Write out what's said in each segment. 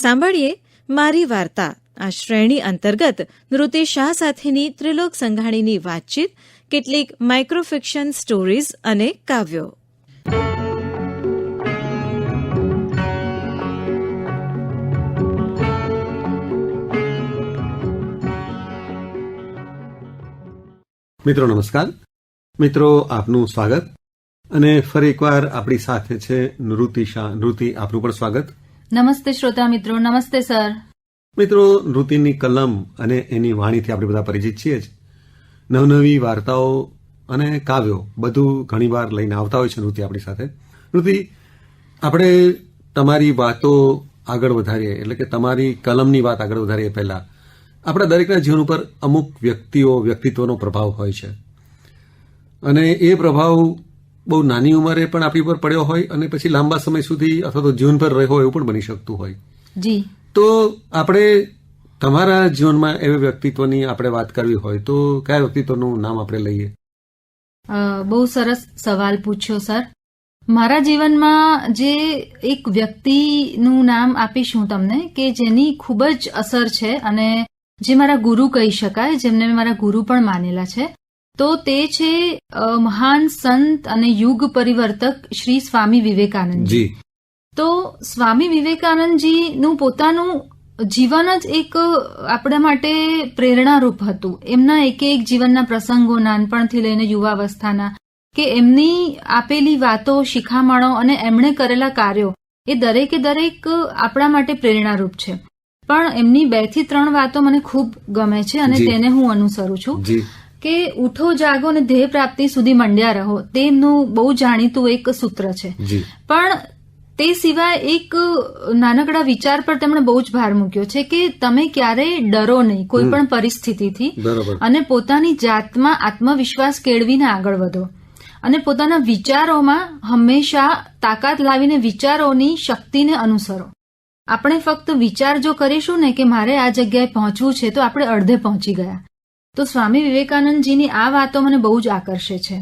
સાંભળીએ મારી વાર્તા આ શ્રેણી અંતર્ગત નૃત્ય શાહ સાથેની ત્રિલોક સંઘાણીની વાતચીત, કેટલીક માઇક્રોફિક્શન સ્ટોરીઝ અને કાવ્યો. મિત્રો નમસ્કાર. મિત્રો આપનું સ્વાગત અને ફરી એકવાર આપણી સાથે છે નૃત્ય શાહ. નૃત્ય, આપનું પણ સ્વાગત. નમસ્તે શ્રોતા મિત્રો. નમસ્તે સર. મિત્રો, નૃત્યની કલમ અને એની વાણીથી આપણે બધા પરિચિત છીએ જ. નવનવી વાર્તાઓ અને કાવ્યો બધું ઘણીવાર લઈને આવતા હોય છે નૃત્ય આપણી સાથે. નૃત્ય, આપણે તમારી વાતો આગળ વધારીએ, એટલે કે તમારી કલમની વાત આગળ વધારીએ પહેલા આપણા દરેકના જીવન ઉપર અમુક વ્યક્તિત્વનો પ્રભાવ હોય છે અને એ પ્રભાવ બહુ નાની ઉંમરે પણ આપણી પર પડ્યો હોય અને પછી લાંબા સમય સુધી અથવા તો જીવનભર રહ્યો એવું પણ બની શકતું હોય. જી. તો આપણે તમારા જીવનમાં એવા વ્યક્તિત્વની આપણે વાત કરવી હોય તો કયા વ્યક્તિત્વનું નામ આપણે લઈએ? બહુ સરસ સવાલ પૂછ્યો સર. મારા જીવનમાં જે એક વ્યક્તિનું નામ આપીશ હું તમને, કે જેની ખૂબ જ અસર છે અને જે મારા ગુરુ કહી શકાય, જેમને મેં મારા ગુરુ પણ માનેલા છે, તો તે છે મહાન સંત અને યુગ પરિવર્તક શ્રી સ્વામી વિવેકાનંદજી. તો સ્વામી વિવેકાનંદજીનું પોતાનું જીવન જ એક આપણા માટે પ્રેરણારૂપ હતું. એમના એક જીવનના પ્રસંગો, નાનપણથી લઈને યુવાવસ્થાના, કે એમની આપેલી વાતો, શિખામણો અને એમણે કરેલા કાર્યો એ દરેકે દરેક આપણા માટે પ્રેરણારૂપ છે. પણ એમની 2 થી 3 વાતો મને ખૂબ ગમે છે અને તેને હું અનુસરું છું. કે ઉઠો જાગો ને ધ્યેય પ્રાપ્તિ સુધી મંડ્યા રહો, તે એમનું બહુ જાણીતું એક સૂત્ર છે. પણ તે સિવાય એક નાનકડા વિચાર પર તેમણે બહુ જ ભાર મૂક્યો છે કે તમે ક્યારેય ડરો નહીં કોઈ પણ પરિસ્થિતિથી, અને પોતાની જાતમાં આત્મવિશ્વાસ કેળવીને આગળ વધો અને પોતાના વિચારોમાં હંમેશા તાકાત લાવીને વિચારોની શક્તિને અનુસરો. આપણે ફક્ત વિચાર જો કરીશું ને કે મારે આ જગ્યાએ પહોંચવું છે, તો આપણે અડધે પહોંચી ગયા. તો સ્વામી વિવેકાનંદજીની આ વાતો મને બહુ જ આકર્ષે છે.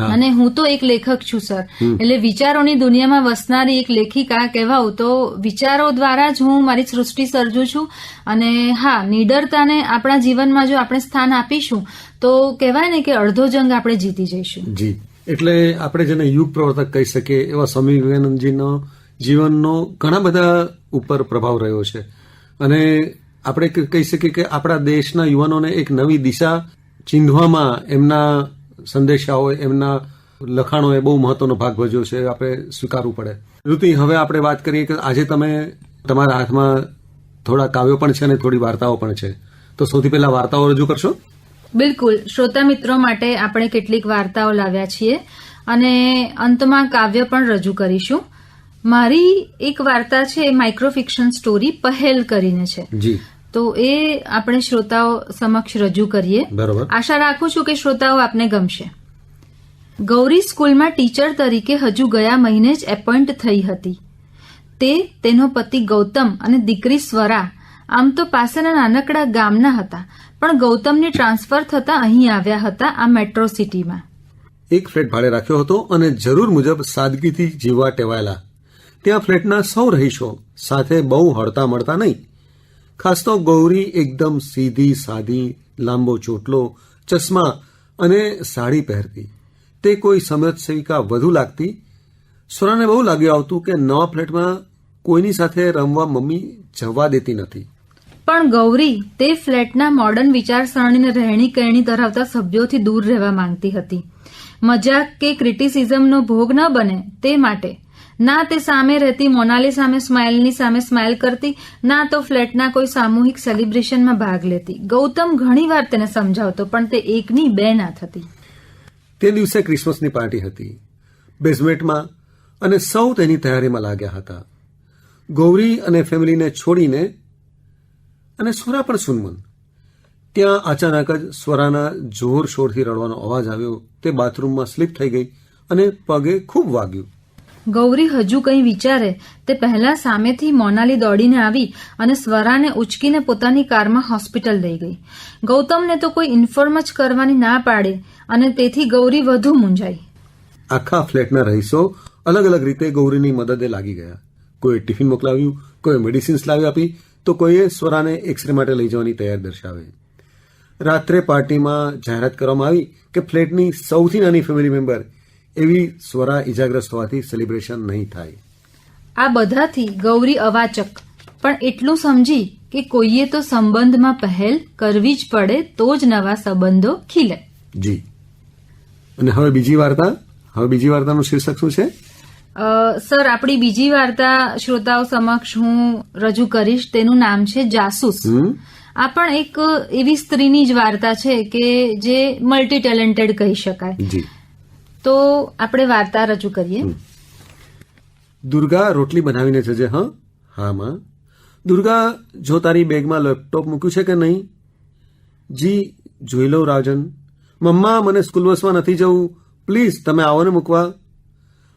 અને હું તો એક લેખક છું સર, એટલે વિચારોની દુનિયામાં વસનારી એક લેખિકા કહેવાઉં તો વિચારો દ્વારા જ હું મારી સૃષ્ટિ સર્જું છું. અને હા, નિડરતાને આપણા જીવનમાં જો આપણે સ્થાન આપીશું તો કહેવાય ને કે અડધો જંગ આપણે જીતી જઈશું. જી. એટલે આપણે જેને યુગ પ્રવર્તક કહી શકીએ એવા સ્વામી વિવેકાનંદજીનો જીવનનો ઘણા બધા ઉપર પ્રભાવ રહ્યો છે અને આપણે કહી શકીએ કે આપણા દેશના યુવાનોને એક નવી દિશા ચીંધવામાં એમના સંદેશાઓ, એમના લખાણોએ બહુ મહત્વનો ભાગ ભજવ્યો છે, આપણે સ્વીકારવું પડે. ઋતુ, હવે આપણે વાત કરીએ કે આજે તમે તમારા હાથમાં થોડા કાવ્યો પણ છે અને થોડી વાર્તાઓ પણ છે, તો સૌથી પહેલા વાર્તાઓ રજૂ કરશો? બિલકુલ. શ્રોતા મિત્રો માટે આપણે કેટલીક વાર્તાઓ લાવ્યા છીએ અને અંતમાં કાવ્ય પણ રજૂ કરીશું. મારી એક વાર્તા છે, માઇક્રોફિક્શન સ્ટોરી પહેલ કરીને છે. જી. તો એ આપણે શ્રોતાઓ સમક્ષ રજૂ કરીએ. બરોબર. આશા રાખું છું કે શ્રોતાઓ આપને ગમશે. ગૌરી સ્કૂલમાં ટીચર તરીકે હજુ ગયા મહિને જ એપોઇન્ટ થઈ હતી. તે, તેનો પતિ ગૌતમ અને દીકરી સ્વરા આમ તો પાસેના નાનકડા ગામના હતા, પણ ગૌતમને ટ્રાન્સફર થતા અહીં આવ્યા હતા, આ મેટ્રો સિટીમાં. એક ફ્લેટ ભાડે રાખ્યો હતો અને જરૂર મુજબ સાદગીથી જીવવા ટેવાયેલા. ત્યાં ફ્લેટના સૌ રહીશો સાથે બહુ હળતા મળતા નહીં. ખાસ તો ગૌરી એકદમ સીધી સાદી, લાંબો ચોટલો, ચશ્મા અને સાડી પહેરતી. તે કોઈ સમાજસેવિકા વધુ લાગતી. સ્વરાને બહુ લાગ્યું આવતું કે નવા ફ્લેટમાં કોઈની સાથે રમવા મમ્મી જવા દેતી નથી. પણ ગૌરી તે ફ્લેટના મોડર્ન વિચારસરણીને રહેણી કહેણી ધરાવતા સભ્યોથી દૂર રહેવા માંગતી હતી. મજાક કે ક્રિટિસિઝમનો ભોગ ન બને તે માટે ના તે સામે રહેતી મોનાલી સામે સ્માઇલ કરતી, ના તો ફ્લેટના કોઈ સામૂહિક સેલિબ્રેશનમાં ભાગ લેતી. ગૌતમ ઘણીવાર તેને સમજાવતો, પણ તે એકની બે ના થતી. તે દિવસે ક્રિસમસની પાર્ટી હતી બેઝમેન્ટમાં અને સૌ તેની તૈયારીમાં લાગ્યા હતા. ગૌરી અને ફેમિલીને છોડીને અને સ્વરા પણ સુનમન. ત્યાં અચાનક જ સ્વરાના જોરશોરથી રડવાનો અવાજ આવ્યો. તે બાથરૂમમાં સ્લીપ થઈ ગઈ અને પગે ખૂબ વાગ્યું. ગૌરી હજુ કંઈ વિચારે તે પહેલા સામેથી મોનાલી દોડીને આવી અને સ્વરાને ઉચકીને પોતાની કારમાં હોસ્પિટલ લઈ ગઈ. ગૌતમને તો કોઈ ઇન્ફોર્મ જ કરવાની ના પાડે અને તેથી ગૌરી વધુ મૂંઝાઈ. આખા ફ્લેટના રહીશો અલગ અલગ રીતે ગૌરીની મદદે લાગી ગયા. કોઈ ટિફિન મોકલાવ્યું, કોઈ મેડિસિન્સ લાવી આપી, તો કોઈએ સ્વરાને એક્સરે માટે લઈ જવાની તૈયાર દર્શાવે. રાત્રે પાર્ટીમાં જાહેરાત કરવામાં આવી કે ફ્લેટની સૌથી નાની ફેમિલી મેમ્બર એવી સ્વરા ઇજાગ્રસ્ત હોવાથી સેલિબ્રેશન નહીં થાય. આ બધાથી ગૌરી અવાચક, પણ એટલું સમજી કે કોઈએ તો સંબંધમાં પહેલ કરવી જ પડે તો જ નવા સંબંધો ખીલે. જી. અને હવે બીજી વાર્તાનું શીર્ષક શું છે? સર, આપણી બીજી વાર્તા શ્રોતાઓ સમક્ષ હું રજૂ કરીશ. તેનું નામ છે જાસૂસ. આ પણ એક એવી સ્ત્રીની જ વાર્તા છે કે જે મલ્ટી ટેલેન્ટેડ કહી શકાય. જી. તો આપણે વાર્તા રજૂ કરીએ. દુર્ગા, રોટલી બનાવીને જજે. હા માં. દુર્ગા, જો તારી બેગમાં લેપટોપ મૂક્યું છે કે નહીં? જી, જોઈ લઉં રાજન. મમ્મા, મને સ્કૂલ બસમાં નથી જવું, પ્લીઝ તમે આવો ને મૂકવા.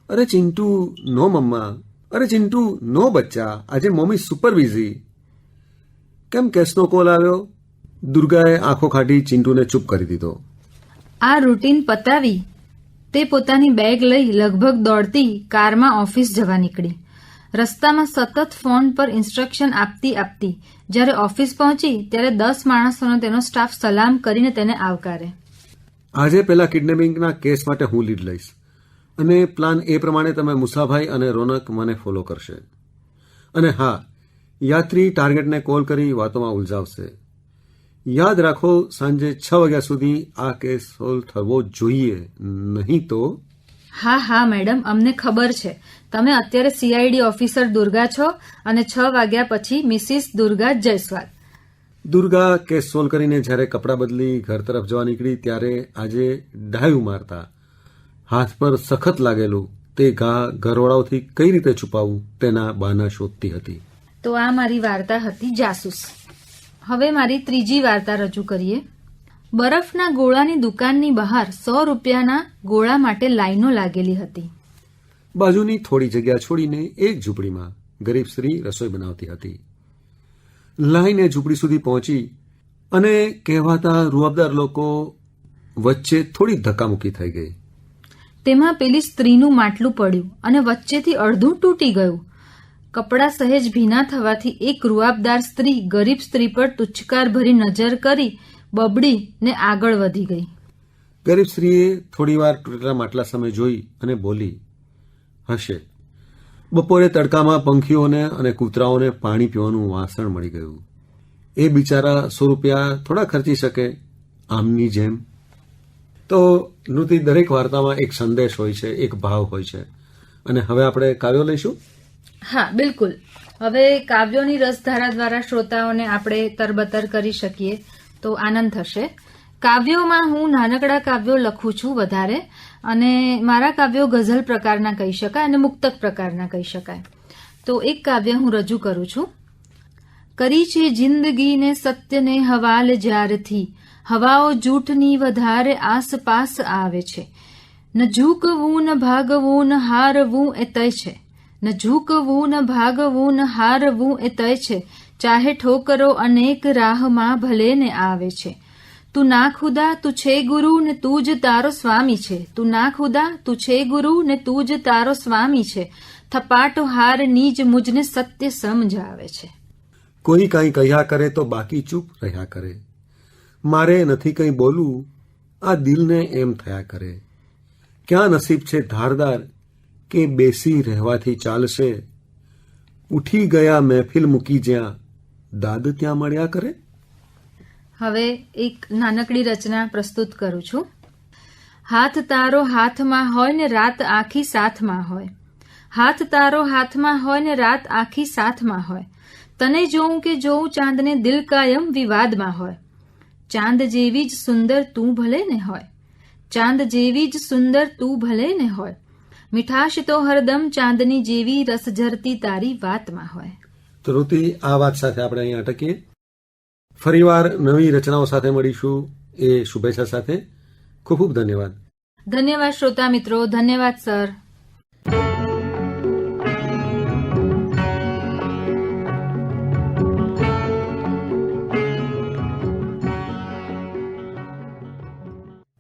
અરે ચિંટુ, નો મમ્મા. અરે ચિંટુ, નો બચ્ચા, આજે મમ્મી સુપર બિઝી. કેમ કેસનો કોલ આવ્યો? દુર્ગાએ આંખો કાઢી ચિંટુને ચૂપ કરી દીધો. આ રૂટીન પતાવી તે પોતાની બેગ લઈ લગભગ દોડતી કારમાં ઓફિસ જવા નીકળી. રસ્તામાં સતત ફોન પર ઇન્સ્ટ્રક્શન આપતી જ્યારે ઓફિસ પહોંચી ત્યારે 10 માણસોનો તેનો સ્ટાફ સલામ કરીને તેને આવકારે. આજે પેલા કિડનેપિંગના કેસ માટે હું લીડ લઈશ અને પ્લાન એ પ્રમાણે તમે મુસાભાઈ અને રોનક મને ફોલો કરશે. અને હા, યાત્રી ટાર્ગેટને કોલ કરી વાતોમાં ઉલઝાવશે. યાદ રાખો, સાંજે 6 વાગ્યા સુધી આ કેસ સોલ્વ થવો જોઈએ, નહીં તો... હા મેડમ, અમને ખબર છે. તમે અત્યારે CID ઓફિસર દુર્ગા છો અને 6 વાગ્યા પછી Mrs Durga Jaiswal. Durga case solve કરીને જ્યારે કપડાં બદલી ઘર તરફ જવા નીકળી ત્યારે આજે ડાયું મારતા હાથ પર સખત લાગેલું તે ઘા ઘરવાળાઓથી કઈ રીતે છુપાવવું તેના બહાના શોધતી હતી. તો આ મારી વાર્તા હતી જાસૂસ. હવે મારી ત્રીજી વાર્તા રજૂ કરીએ. બરફના ગોળાની દુકાનની બહાર 100 રૂપિયાના ગોળા માટે લાઈનો લાગેલી હતી. બાજુની થોડી જગ્યા છોડીને એક ઝૂંપડીમાં ગરીબ સ્ત્રી રસોઈ બનાવતી હતી. લાઈને ઝૂંપડી સુધી પહોંચી અને કહેવાતા રૂઆબદાર લોકો વચ્ચે થોડી ધક્કામુક્કી થઈ ગઈ. તેમાં પેલી સ્ત્રીનું માટલું પડ્યું અને વચ્ચેથી અડધું તૂટી ગયું. કપડાં સહેજ ભીના થવાથી એક રૂઆબદાર સ્ત્રી ગરીબ સ્ત્રી પર તુચ્છકાર ભરી નજર કરી બબડી ને આગળ વધી ગઈ. ગરીબ સ્ત્રીએ થોડીવાર તૂટેલા માટલા સામે જોઈ અને બોલી, હશે, બપોરે તડકામાં પંખીઓને અને કૂતરાઓને પાણી પીવાનું વાસણ મળી ગયું. એ બિચારા 100 રૂપિયા થોડા ખર્ચી શકે આમની જેમ. તો નૃત્ય, દરેક વાર્તામાં એક સંદેશ હોય છે, એક ભાવ હોય છે. અને હવે આપણે કાવ્યો લઈશું. હા, બિલકુલ. હવે કાવ્યોની રસધારા દ્વારા શ્રોતાઓને આપણે તરબતર કરી શકીએ તો આનંદ થશે. કાવ્યોમાં હું નાનકડા કાવ્યો લખું છું વધારે, અને મારા કાવ્યો ગઝલ પ્રકારના કહી શકાય અને મુક્તક પ્રકારના કહી શકાય. તો એક કાવ્ય હું રજૂ કરું છું. કરી છે જિંદગીને સત્યને હવાલે જ્યારથી હવાઓ જૂઠની વધારે આસપાસ આવે છે. ન ઝૂકવું ન ભાગવું ન હારવું એ તય છે. ન ઝૂકવું ન ભાગવું ન હારવું એ તય છે. ચાહે ઠોકરો અનેક રાહમાં ભલે ને આવે છે. તું ના ખુદા તું છે ગુરુ ને તું જ તારો સ્વામી છે. તું ના ખુદા તું છે ગુરુ ને તું જ તારો સ્વામી છે. થપાટો હાર નીજ મુજને સત્ય સમજાવે છે. કોઈ કંઈ કહ્યા કરે તો બાકી ચૂપ રહ્યા કરે. મારે નથી કંઈ બોલવું, આ દિલને એમ થયા કરે. ક્યાં નસીબ છે ધારદાર કે બેસી રહેવાથી ચાલશે. ઉઠી ગયા મહેફિલ મૂકી જ્યાં દાદ ત્યાં મળ્યા કરે. હવે એક નાનકડી રચના પ્રસ્તુત કરું છું. હાથ તારો હાથમાં હોય ને રાત આખી સાથમાં હોય. હાથ તારો હાથમાં હોય ને રાત આખી સાથમાં હોય. તને જોઉં કે જોઉં ચાંદને દિલ કાયમ વિવાદમાં હોય. ચાંદ જેવી જ સુંદર તું ભલે ને હોય. ચાંદ જેવી જ સુંદર તું ભલે ને હોય. મીઠાશ તો હરદમ ચાંદની જેવી રસ ઝરતી તારી વાતમાં હોય. તો ઋતિ, આ વાત સાથે આપણે અહીં અટકીએ. ફરીવાર નવી રચનાઓ સાથે મળીશું એ શુભેચ્છા સાથે. ખૂબ ખૂબ ધન્યવાદ. ધન્યવાદ શ્રોતા મિત્રો. ધન્યવાદ સર.